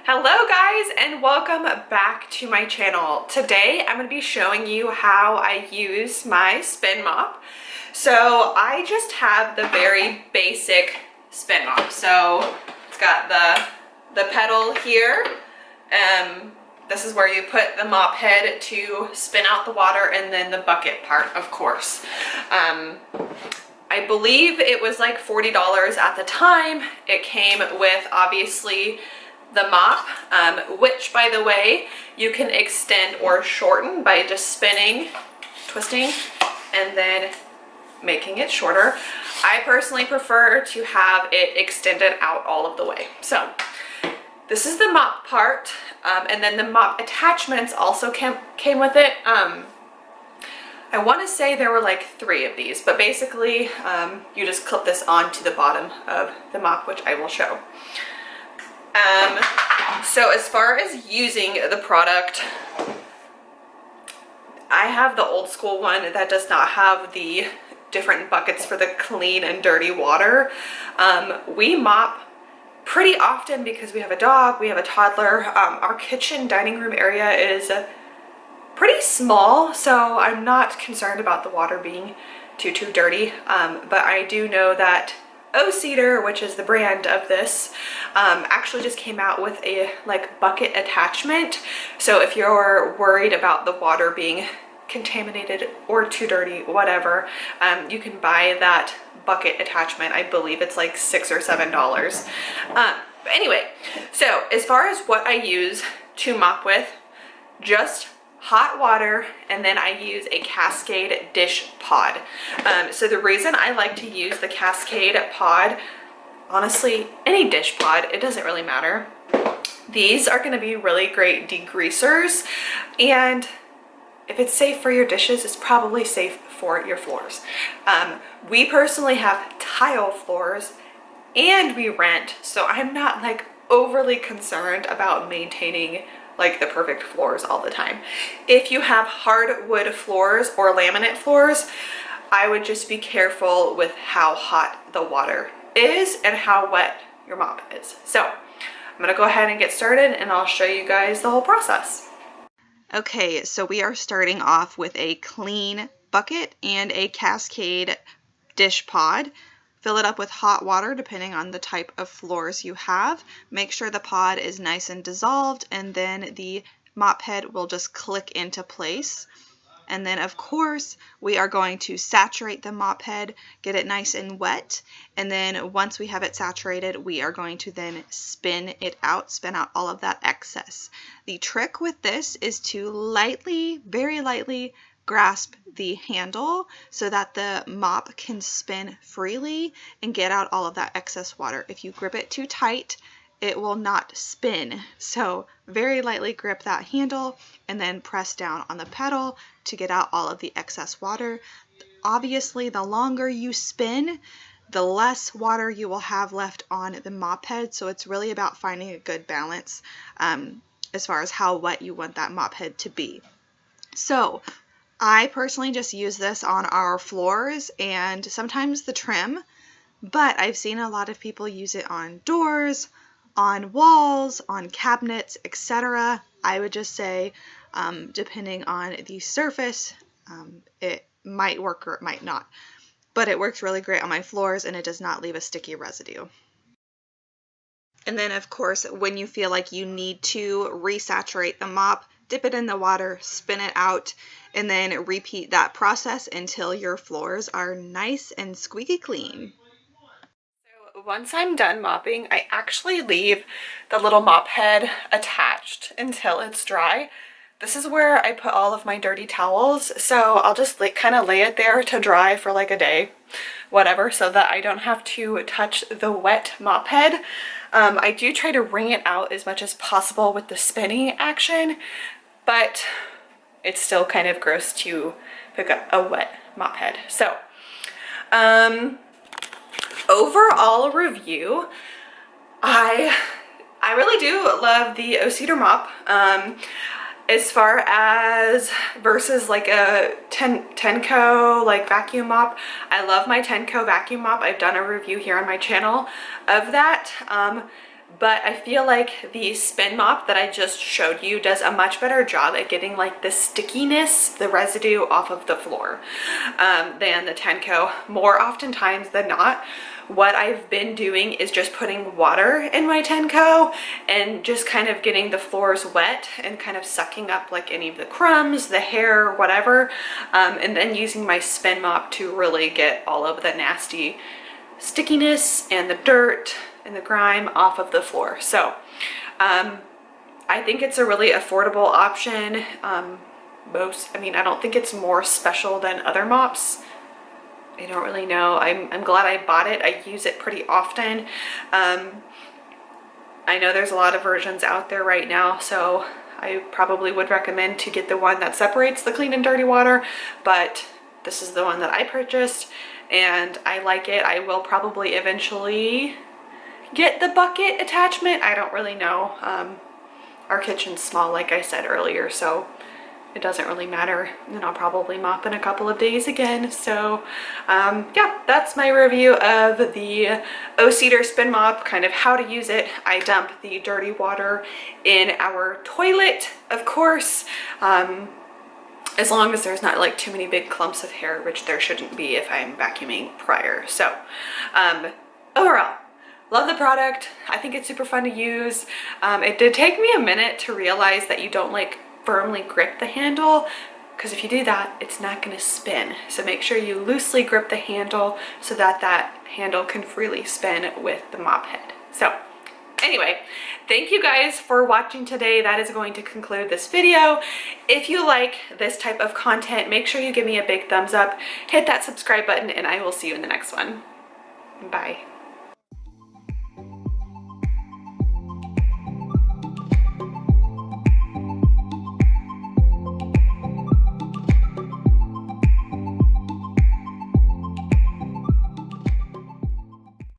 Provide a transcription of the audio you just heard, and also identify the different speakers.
Speaker 1: Hello guys, and welcome back to my channel. Today I'm going to be showing you how I use my spin mop. So I just have the very basic spin mop. So it's got the pedal here. This is where you put the mop head to spin out the water, and then the bucket part, of course. I believe it was like $40 at the time. It came with obviously the mop, which by the way, you can extend or shorten by just spinning, twisting, and then making it shorter. I personally prefer to have it extended out all of the way. So this is the mop part, and then the mop attachments also came with it. I want to say there were like 3 of these, but basically you just clip this onto the bottom of the mop, which I will show. So as far as using the product, I have the old school one that does not have the different buckets for the clean and dirty water. We mop pretty often because we have a dog, we have a toddler. Our kitchen dining room area is pretty small, so I'm not concerned about the water being too dirty. But I do know that O-Cedar, which is the brand of this, actually just came out with a like bucket attachment. So if you're worried about the water being contaminated or too dirty, whatever, you can buy that bucket attachment. I believe it's like $6 or $7. But anyway, so as far as what I use to mop with, just hot water, and then I use a Cascade dish pod. So the reason I like to use the Cascade pod, honestly, any dish pod, it doesn't really matter. These are going to be really great degreasers, and if it's safe for your dishes, it's probably safe for your floors. We personally have tile floors and we rent, so I'm not like overly concerned about maintaining like the perfect floors all the time. If you have hardwood floors or laminate floors, I would just be careful with how hot the water is and how wet your mop is. So I'm gonna go ahead and get started, and I'll show you guys the whole process. Okay, so we are starting off with a clean bucket and a Cascade dish pod. Fill it up with hot water depending on the type of floors you have. Make sure the pod is nice and dissolved, and then the mop head will just click into place. And then of course we are going to saturate the mop head, get it nice and wet, and then once we have it saturated, we are going to then spin out all of that excess. The trick with this is to lightly, very lightly, grasp the handle so that the mop can spin freely and get out all of that excess water. If you grip it too tight, it will not spin. So very lightly grip that handle and then press down on the pedal to get out all of the excess water. Obviously, the longer you spin, the less water you will have left on the mop head. So it's really about finding a good balance as far as how wet you want that mop head to be. So I personally just use this on our floors and sometimes the trim, but I've seen a lot of people use it on doors, on walls, on cabinets, etc. I would just say, depending on the surface, it might work or it might not, but it works really great on my floors and it does not leave a sticky residue. And then of course, when you feel like you need to resaturate the mop, dip it in the water, spin it out, and then repeat that process until your floors are nice and squeaky clean. So once I'm done mopping, I actually leave the little mop head attached until it's dry. This is where I put all of my dirty towels, so I'll just kind of lay it there to dry for like a day, whatever, so that I don't have to touch the wet mop head. I do try to wring it out as much as possible with the spinning action, but it's still kind of gross to pick up a wet mop head. So, overall review, I really do love the O-Cedar mop. As far as versus like a Tenco like vacuum mop, I love my Tenco vacuum mop. I've done a review here on my channel of that. but I feel like the spin mop that I just showed you does a much better job at getting like the stickiness, the residue off of the floor than the Tenco. More oftentimes than not, what I've been doing is just putting water in my Tenco and just kind of getting the floors wet and kind of sucking up like any of the crumbs, the hair, whatever, and then using my spin mop to really get all of the nasty stickiness and the dirt and the grime off of the floor. So I think it's a really affordable option. I mean, I don't think it's more special than other mops. I don't really know. I'm glad I bought it. I use it pretty often. I know there's a lot of versions out there right now, so I probably would recommend to get the one that separates the clean and dirty water, but this is the one that I purchased and I like it. I will probably eventually get the bucket attachment. I don't really know. Our kitchen's small, like I said earlier, so it doesn't really matter, and I'll probably mop in a couple of days again. So yeah, that's my review of the O-Cedar spin mop, kind of how to use it. I dump the dirty water in our toilet, of course, as long as there's not like too many big clumps of hair, which there shouldn't be if I'm vacuuming prior. So overall, love the product. I think it's super fun to use. It did take me a minute to realize that you don't like firmly grip the handle, because if you do that, it's not going to spin. So make sure you loosely grip the handle so that that handle can freely spin with the mop head. So anyway, thank you guys for watching today. That is going to conclude this video. If you like this type of content, make sure you give me a big thumbs up, hit that subscribe button, and I will see you in the next one. Bye.